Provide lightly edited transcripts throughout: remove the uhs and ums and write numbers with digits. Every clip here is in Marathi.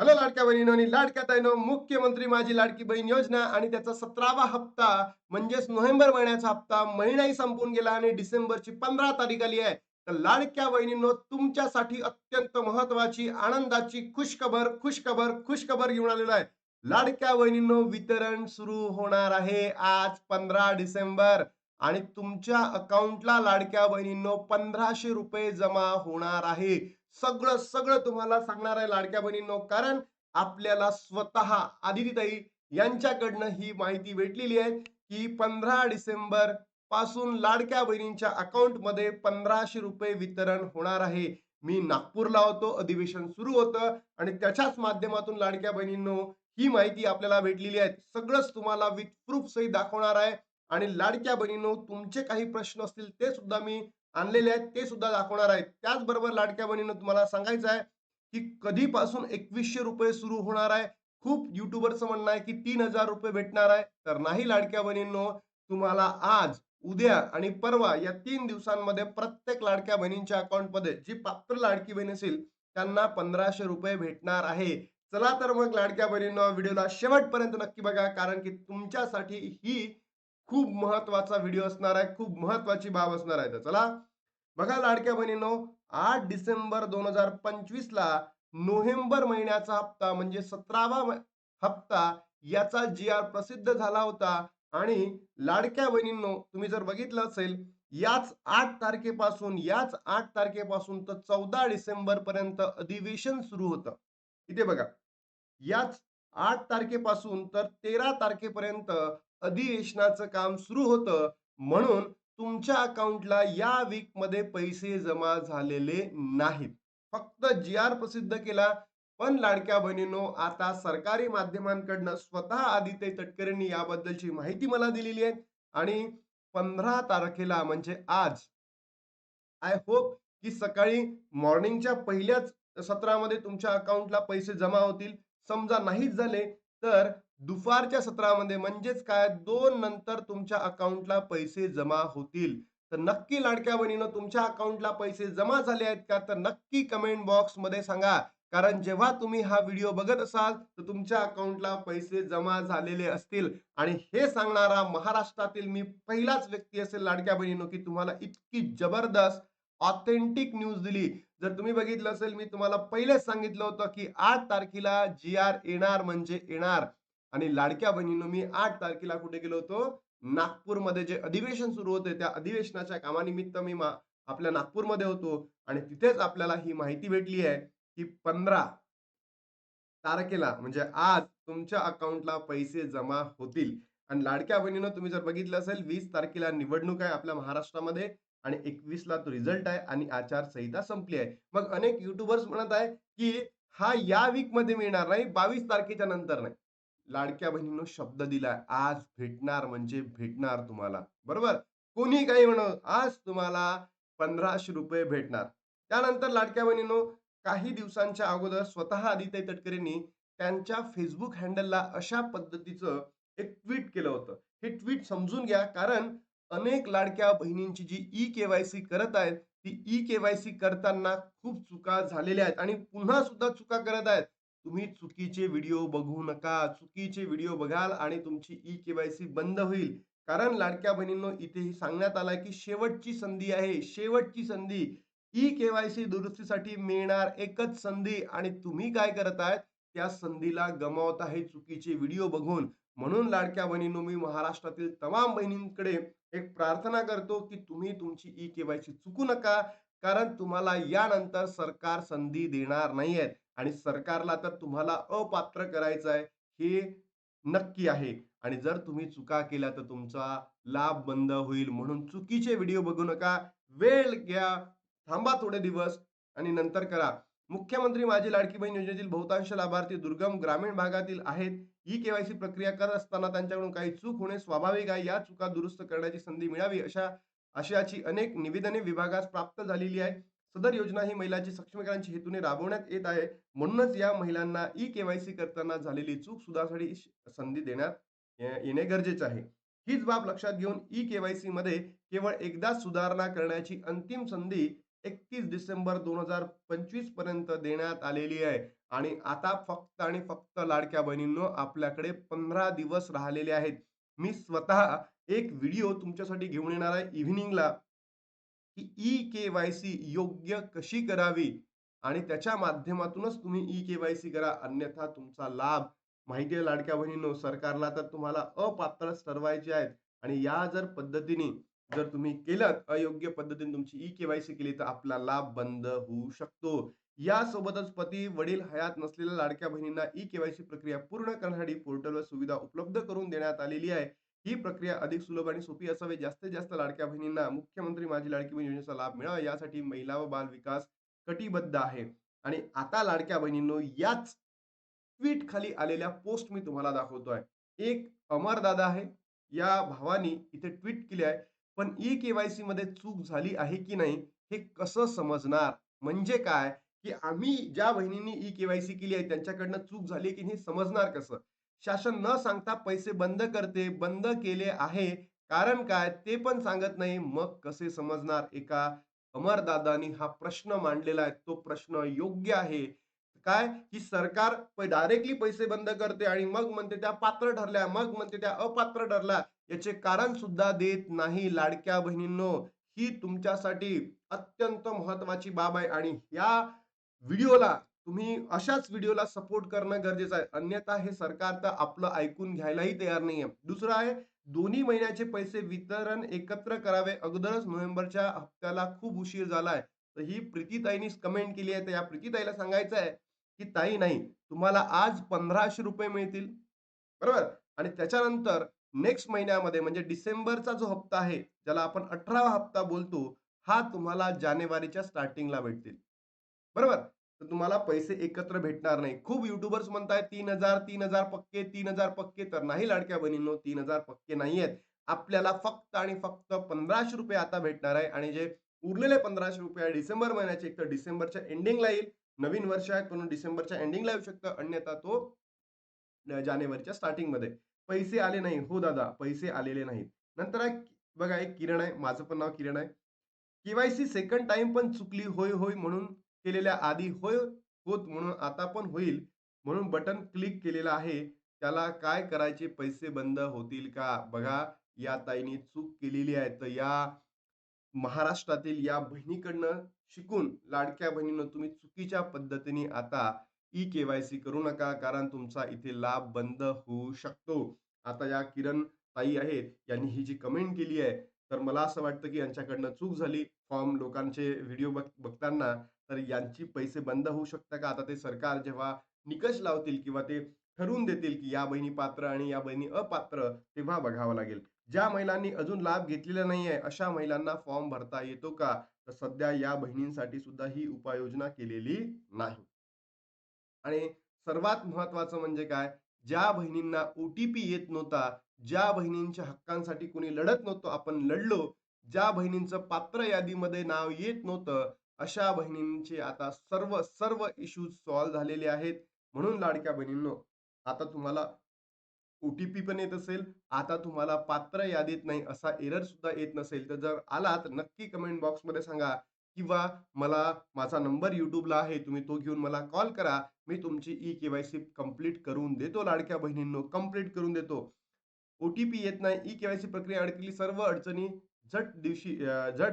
हॅलो लाडक्या बहिणीनो आणि लाडक्या ताईनो, मुख्यमंत्री माझी लाडकी बहीण योजना आणि त्याचा 17वा हप्ता म्हणजेच नोव्हेंबर महिन्याचा हप्ता महिनाही संपून गेला आणि डिसेंबरची 15 तारीख आली आहे. तर लाडक्या बहिणींनो, तुमच्यासाठी अत्यंत महत्वाची, आनंदाची खुशखबर घेऊन आलेलो आहे. लाडक्या बहिणींनो, वितरण सुरू होणार आहे आज 15 डिसेंबर आणि तुमच्या अकाउंटला लाडक्या बहिणींनो ₹1500 जमा होणार आहे. सगळं सगळं तुम्हाला सांगणार आहे लाडक्या बहिणींनो, कारण आपल्याला स्वतः आदितीताई यांच्याकडनं ही माहिती भेटलेली आहे की 15 डिसेंबर पासून लाडक्या बहिणींच्या अकाउंट मध्ये ₹1500 वितरण होणार आहे. मी नागपूरला होतो, अधिवेशन सुरू होतं आणि त्याच्याच माध्यमातून लाडक्या बहिणींनो ही माहिती आपल्याला भेटलेली आहे. सगळंच तुम्हाला विथ प्रूफ सहित दाखवणार आहे आणि लाडक्या बहिणींनो, तुमचे काही प्रश्न असतील ते सुद्धा मी आणलेले आहेत, ते सुद्धा दाखवणार आहेत. त्याचबरोबर लाडक्या बहिणींनो, तुम्हाला सांगायचं आहे की कधीपासून ₹2100 सुरू होणार आहे. खूप युट्यूबरचं म्हणणं आहे की ₹3000 भेटणार आहे. तर नाही लाडक्या बहिणींनो, तुम्हाला आज, उद्या आणि परवा या 3 दिवसांमध्ये प्रत्येक लाडक्या बहिणींच्या अकाउंटमध्ये जी पात्र लाडकी बहीण असेल त्यांना ₹1500 भेटणार आहे. चला तर मग लाडक्या बहिणींनो, व्हिडिओला शेवटपर्यंत नक्की बघा, कारण की तुमच्यासाठी ही खूप महत्त्वाचा व्हिडिओ असणार आहे, खूप महत्त्वाची बाब असणार आहे. तर चला बघा लाडक्या बहिणींनो, 8 डिसेंबर 2025 ला नोव्हेंबर महिन्याचा हप्ता म्हणजे 17वा हप्ता याचा जी-आर प्रसिद्ध झाला होता आणि लाडक्या बहिणींनो, तुम्ही जर बघितलं असेल, याच 8 तारखेपासून तर 14 डिसेंबर पर्यंत अधिवेशन सुरू होतं. इथे बघा, याच 8 तारखेपासून तर 13 तारखेपर्यंत अधिवेशनाचं काम सुरू होतं. म्हणून तुमच्या अकाउंटला या वीकमध्ये पैसे जमा झालेले नाहीत. फक्त जी-आर प्रसिद्ध केला. पण लाडक्या बहिणींनो, आता सरकारी माध्यमांकडनं स्वतः आदित्य तटकरेंनी याबद्दलची माहिती मला दिलेली आहे आणि 15 तारखेला म्हणजे आज आय होप की सकाळी मॉर्निंगच्या पहिल्याच सत्रामध्ये तुमच्या अकाउंटला पैसे जमा होतील. समजा नाहीच झाले, तर दुपारच्या सत्रामध्ये म्हणजेच काय 2 नंतर तुमच्या अकाउंटला पैसे जमा होतील. तर नक्की लाडक्या बहिणीनो, तुमच्या अकाउंटला पैसे जमा झाले आहेत का? तर नक्की कमेंट बॉक्समध्ये सांगा. कारण जेव्हा तुम्ही हा व्हिडिओ बघत असाल, तर तुमच्या अकाउंटला पैसे जमा झालेले असतील आणि हे सांगणारा महाराष्ट्रातील मी पहिलाच व्यक्ती असेल लाडक्या बहिणीनो, की तुम्हाला इतकी जबरदस्त ऑथेंटिक न्यूज दिली. जर तुम्ही बघितलं असेल, मी तुम्हाला पहिलेच सांगितलं होतं की 8 तारखेला जी-आर येणार म्हणजे येणार आणि लाडक्या बहिणींनो, मी 8 तारखेला कुठे गेलो होतो? नागपूरमध्ये जे अधिवेशन सुरू होते, त्या अधिवेशनाच्या कामानिमित्त मी आपल्या नागपूरमध्ये होतो आणि तिथेच आपल्याला ही माहिती भेटली आहे की 15 तारखेला म्हणजे आज तुमच्या अकाउंटला पैसे जमा होतील. आणि लाडक्या बहिणीनं, तुम्ही जर बघितलं असेल, 20 तारखेला निवडणूक आहे आपल्या महाराष्ट्रामध्ये आणि 21ला तो रिझल्ट आहे आणि आचारसंहिता संपली आहे. मग अनेक युट्यूबर्स म्हणत आहे की हा या वीकमध्ये मिळणार नाही, 22 तारखेच्या नंतर नाही. लाडक्या बहिणींनो, शब्द दिलाय, आज भेटणार म्हणजे भेटणार तुम्हाला. बरोबर? कोणी काही म्हणो, आज तुम्हाला ₹1500 भेटणार. त्यानंतर लाडक्या बहिणींनो, काही दिवसांच्या अगोदर स्वतः आदित्य तटकरेंनी त्यांच्या फेसबुक हँडलला अशा पद्धतीचं एक ट्वीट केलं होतं. हे ट्वीट समजून घ्या, कारण अनेक लाडक्या बहिणींची जी ई-के-वाय-सी करत आहेत, ती ई-के-वाय-सी करताना खूप चुका झालेल्या आहेत आणि पुन्हा सुद्धा चुका करत आहेत. तुम्ही चुकीचे व्हिडिओ बघू नका. चुकीचे व्हिडिओ बघाल आणि तुमची ई-के-वाय-सी बंद होईल. कारण लाडक्या बहिणींनो, इथेही सांगण्यात आलंय की शेवटची संधी आहे, शेवटची संधी. ई-के-वाय-सी दुरुस्तीसाठी मिळणार एकच संधी आणि तुम्ही काय करताय? त्या संधीला गमावत आहे चुकीचे व्हिडिओ बघून. म्हणून लाडक्या बहिणींनो, मी महाराष्ट्रातील तमाम बहिणींकडे एक प्रार्थना करतो की तुम्ही तुमची ई-के-वाय-सी चुकू नका. कारण तुम्हाला यानंतर सरकार संधी देणार नाहीये आणि सरकारला तर तुम्हाला अपात्र करायचं आहे, हे नक्की आहे. आणि जर तुम्ही चुका केल्या तर तुमचा लाभ बंद होईल. म्हणून चुकीचे व्हिडिओ बघू नका. वेळ घ्या, थांबा थोडे दिवस आणि नंतर करा. मुख्यमंत्री माझी लाडकी बहीण योजनेतील बहुतांश लाभार्थी दुर्गम ग्रामीण भागातील आहेत. ई-के-वाय-सी प्रक्रिया करत असताना त्यांच्याकडून काही चूक होणे स्वाभाविक आहे. या चुका दुरुस्त करण्याची संधी मिळावी अशाची अनेक निवेदने विभागास प्राप्त झालेली आहे. सदर योजना ही महिलांची सक्षमीकरणाच्या हेतूने राबवण्यात येत आहे. म्हणूनच या महिलांना ई-के-वाय-सी करताना झालेली चूक सुधारण्यासाठी संधी देण्यात येणे गरजेचे आहे. हीच बाब लक्षात घेऊन ई-के-वाय-सी मध्ये केवळ एकदाच सुधारणा करण्याची अंतिम संधी 31 डिसेंबर 2025 पर्यंत देण्यात आलेली आहे. आणि आता फक्त आणि फक्त लाडक्या बहिणींनो आपल्याकडे 15 दिवस राहिलेले आहेत. मी स्वतः एक व्हिडिओ तुमच्यासाठी घेऊन येणार आहे इव्हनिंगला, की ई-के-वाय-सी योग्य कशी करावी आणि त्याच्या माध्यमातूनच तुम्ही ई-के-वाय-सी करा. अन्यथा तुमचा लाभ माहिती आहे लाडक्या बहिणींनो, सरकारला तर तुम्हाला अपात्रच ठरवायचे आहेत आणि या जर पद्धतीने जर तुम्ही केलत, अयोग्य पद्धतीने तुमची ई-के-वाय-सी केली, तर आपला लाभ बंद होऊ शकतो. यासोबतच पती, वडील हयात नसलेल्या लाडक्या बहिणींना ई-के-वाय-सी प्रक्रिया पूर्ण करण्यासाठी पोर्टलवर सुविधा उपलब्ध करून देण्यात आलेली आहे. ही प्रक्रिया अधिक सुलभ आणि सोपी असावी. जास्तीत जास्त लाडक्या बहिणींना मुख्यमंत्री माझी लाडकी बहीण योजनेचा लाभ मिळावा यासाठी महिला व बाल विकास कटिबद्ध आहे. आणि आता लाडक्या बहिणींनो, याच ट्वीट खाली आलेल्या पोस्ट मी तुम्हाला दाखवतोय. एक अमर दादा आहे. या भावानी इथे ट्वीट केली आहे. पण ई-के-वाय-सी मध्ये चूक झाली आहे की नाही हे कसं समजणार? म्हणजे काय, की आम्ही ज्या बहिणींनी ई-के-वाय-सी केली आहे त्यांच्याकडनं चूक झाली की हे समजणार कसं? शासन न सांगता पैसे बंद करते, बंद केले आहे. कारण काय ते पण सांगत नाही. मग कसे समजणार? एका अमरदादांनी हा प्रश्न मांडलेला आहे. तो प्रश्न योग्य आहे. काय, की सरकार डायरेक्टली पैसे बंद करते आणि मग म्हणते त्या पात्र ठरल्या, मग म्हणते त्या अपात्र ठरल्या. याचे कारण सुद्धा देत नाही. लाडक्या बहिणींनो, ही तुमच्यासाठी अत्यंत महत्त्वाची बाब आहे आणि या व्हिडिओला तुम्ही अशाच व्हिडिओला सपोर्ट करणं गरजेचं आहे. अन्यथा हे सरकार तर आपलं ऐकून घ्यायलाही तयार नाहीये. दुसरं आहे, दोन्ही महिन्याचे पैसे वितरण एकत्र करावे. अगोदरच नोव्हेंबरच्या हप्त्याला खूप उशीर झालाय. तर ही प्रीतीताईंनीच कमेंट केली आहे. तर या प्रीतीताईला सांगायचं आहे, की ताई नाही, तुम्हाला आज ₹1500 मिळतील. बरोबर? आणि त्याच्यानंतर नेक्स्ट महिन्यामध्ये म्हणजे डिसेंबरचा जो हप्ता आहे, ज्याला आपण 18वा हप्ता बोलतो, हा तुम्हाला जानेवारीच्या स्टार्टिंगला भेटतील. बरोबर? तर तुम्हाला पैसे एकत्र भेटणार नाही. खूप युट्यूबर्स म्हणतायत 3,000, 3,000 पक्के, 3,000 पक्के. तर नाही लाडक्या बहिणींनो, 3,000 पक्के नाहीयेत. आपल्याला फक्त आणि फक्त ₹1500 आता भेटणार आहे आणि जे उरलेले ₹1500 आहे डिसेंबर महिन्याचे, एक तर डिसेंबरच्या एंडिंगला येईल. नवीन वर्ष आहे म्हणून डिसेंबरच्या एंडिंगला येऊ शकतं. अन्यथा तो जानेवारीच्या स्टार्टिंगमध्ये. पैसे आले नाही. हो दादा, पैसे आलेले नाहीत. नंतर आहे बघा एक किरण आहे. माझं पण नाव किरण आहे. के-वाय-सी सेकंड टाईम पण चुकली. होय, होय म्हणून केलेल्या आधी होय होत म्हणून आता पण होईल म्हणून बटन क्लिक केलेलं आहे. त्याला काय करायचे पैसे बंद होतील का? बघा या ताईंनी चूक केलेली आहे. तर या महाराष्ट्रातील या बहिणीकडनं शिकून लाडक्या बहिणींनो तुम्ही चुकीच्या पद्धतीने आता ई-के-वाय-सी करू नका. कारण तुमचा इथे लाभ बंद होऊ शकतो. आता या किरण ताई आहेत, यांनी ही जी कमेंट केली आहे, तर मला असं वाटतं की यांच्याकडनं चूक झाली. फॉर्म लोकांचे व्हिडिओ बघताना तर यांची पैसे बंद होऊ शकतात का? आता ते सरकार जेव्हा निकष लावतील किंवा ते ठरवून देतील की या बहिणी पात्र आणि या बहिणी अपात्र, तेव्हा बघावं लागेल. ज्या महिलांनी अजून लाभ घेतलेला नाहीये, अशा महिलांना फॉर्म भरता येतो का? तर सध्या या बहिणींसाठी सुद्धा ही उपाययोजना केलेली नाही. आणि सर्वात महत्त्वाचं म्हणजे काय? ज्या बहिणींना ओ-टी-पी येत नव्हता, ज्या बहिणींच्या हक्कांसाठी कोणी लढत नव्हतं, आपण लढलो. ज्या बहिणींचं पात्र यादीमध्ये नाव येत नव्हतं, अशा बहिणींचे आता सर्व इश्यूज सॉल्व्ह झालेले आहेत. म्हणून लाडक्या बहिणींनो, आता तुम्हाला ओ-टी-पी पण येत असेल, आता तुम्हाला पात्र यादीत नाही असा एरर सुद्धा येत नसेल, तर जर आला तर नक्की कमेंट बॉक्समध्ये सांगा किंवा मला माझा नंबर YouTubeला आहे. तुम्ही तो घेऊन मला कॉल करा. मी तुमची ई-के-वाय-सी कंप्लीट करून देतो लाडक्या बहिणींनो, कंप्लीट करून देतो. ओ-टी-पी येत नाही, ई-के-वाय-सी प्रक्रिया अडकली, सर्व अडचणी झट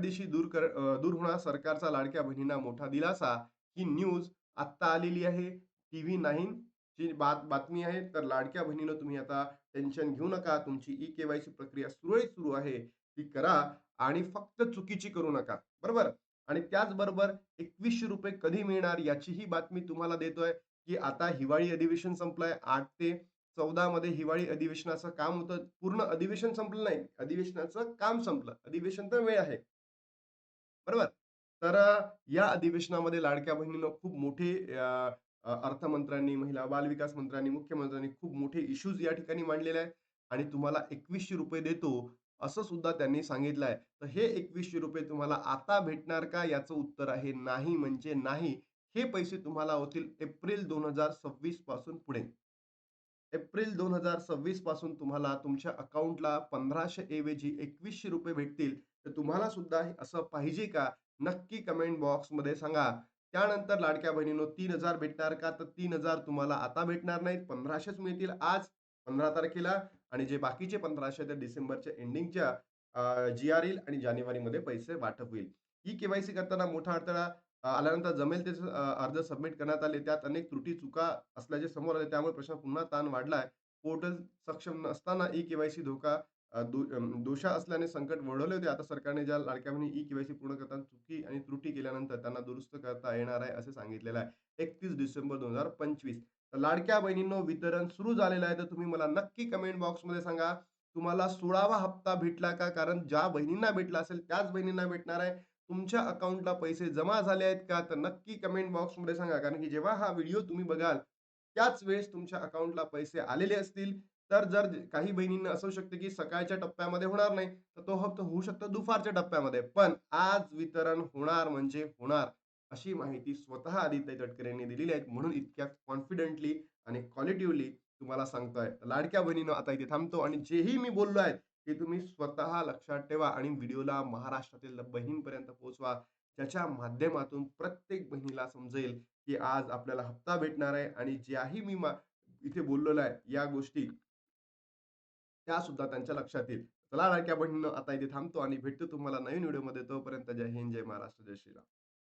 दिशी दूर होणार सरकारचा लाडक्या बहिणींना मोठा दिलासा. ही न्यूज आत्ता आलेली आहे. टीव्ही 9 ची बातमी आहे. तर लाडक्या बहिणीनं तुम्ही आता टेन्शन घेऊ नका. तुमची ई-के-वाय-सी प्रक्रिया सुरळीत सुरू आहे. ती करा आणि फक्त चुकीची करू नका. बरोबर? आणि त्याचबरोबर ₹2100 कधी मिळणार याचीही बातमी तुम्हाला देतोय, की आता हिवाळी अधिवेशन संपलंय. 8 ते 14 मध्ये हिवाळी अधिवेशनाचं काम होतं. पूर्ण अधिवेशन संपलं नाही. अधिवेशनाचं काम संपलं. अधिवेशन तर वेळ आहे. बरोबर? तर या अधिवेशनामध्ये लाडक्या बहिणींनो खूप मोठे अ, अ, अर्थमंत्र्यांनी, महिला बालविकास मंत्र्यांनी, मुख्यमंत्र्यांनी खूप मोठे इश्यूज या ठिकाणी मांडलेले आहेत आणि तुम्हाला ₹2100 देतो, असं सुद्धा त्यांनी सांगितलं आहे. तर हे ₹2100 तुम्हाला आता भेटणार का? याचं उत्तर आहे नाही म्हणजे नाही. हे पैसे तुम्हाला होतील एप्रिल 2026 पासून पुढे. एप्रिल 2026 पासून तुम्हाला तुमच्या अकाउंटला 1500 ऐवजी ₹2100 भेटतील. तर तुम्हाला सुद्धा हे असं पाहिजे का? नक्की कमेंट बॉक्समध्ये सांगा. त्यानंतर लाडक्या बहिणींनो 3,000 भेटणार का? तर 3,000 तुम्हाला आता भेटणार नाहीत. 1,500च मिळतील आज 15 तारखेला आणि जे बाकीचे 1,500 ते डिसेंबरच्या एंडिंगच्या जी-आर येईल आणि जानेवारीमध्ये पैसे वाटप होईल. ई-के-वाय-सी करताना मोठा अडथळा आल्यानंतर जमेल तेच अर्ज सबमिट करण्यात आले. त्यात अनेक त्रुटी, चुका असल्याचे समोर आले. त्यामुळे प्रश्न पुन्हा ताण वाढलाय. पोर्टल सक्षम नसताना ई-के-वाय-सी धोका दोषा असल्याने संकट ओढवले होते. आता सरकारने ज्या लाडक्या बहिणी ई-के-वाय-सी पूर्ण करताना चुकी आणि त्रुटी केल्यानंतर त्यांना दुरुस्त करता येणार आहे, असे सांगितलेलं आहे. 31 डिसेंबर 2025. तर लाडक्या बहिणींनो वितरण सुरू झालेलं आहे. तर तुम्ही मला नक्की कमेंट बॉक्समध्ये सांगा, तुम्हाला 16वा हप्ता भेटला का? कारण ज्या बहिणींना भेटला असेल त्याच बहिणींना भेटणार आहे. तुमच्या अकाउंटला पैसे जमा झाले आहेत का? तर नक्की कमेंट बॉक्समध्ये सांगा. कारण की जेव्हा हा व्हिडिओ तुम्ही बघाल, त्याच वेळेस तुमच्या अकाउंटला पैसे आलेले असतील. तर जर काही बहिणींना असू शकते, की सकाळच्या टप्प्यामध्ये होणार नाही, तर तो हप्ता होऊ शकतो दुपारच्या टप्प्यामध्ये. पण आज वितरण होणार म्हणजे होणार, अशी माहिती स्वतः आदित्य तटकरे यांनी दिलेली आहे. म्हणून इतक्या कॉन्फिडेंटली आणि क्वालिटिव्हली तुम्हाला सांगतोय. लाडक्या बहिणीनो आता इथे थांबतो आणि जेही मी बोललो आहे, ते तुम्ही स्वतः लक्षात ठेवा आणि व्हिडिओला महाराष्ट्रातील बहीणपर्यंत पोहोचवा. ज्याच्या माध्यमातून प्रत्येक बहिणीला समजेल, की आज आपल्याला हप्ता भेटणार आहे आणि ज्याही मी इथे बोललेलो आहे, या गोष्टी त्यासुद्धा त्यांच्या लक्षात येईल. चला लाडक्या बहिणींनो, आता इथे थांबतो आणि भेटतो तुम्हाला नवीन व्हिडिओमध्ये. तोपर्यंत जय हिंद, जय महाराष्ट्र, जय श्रीराम.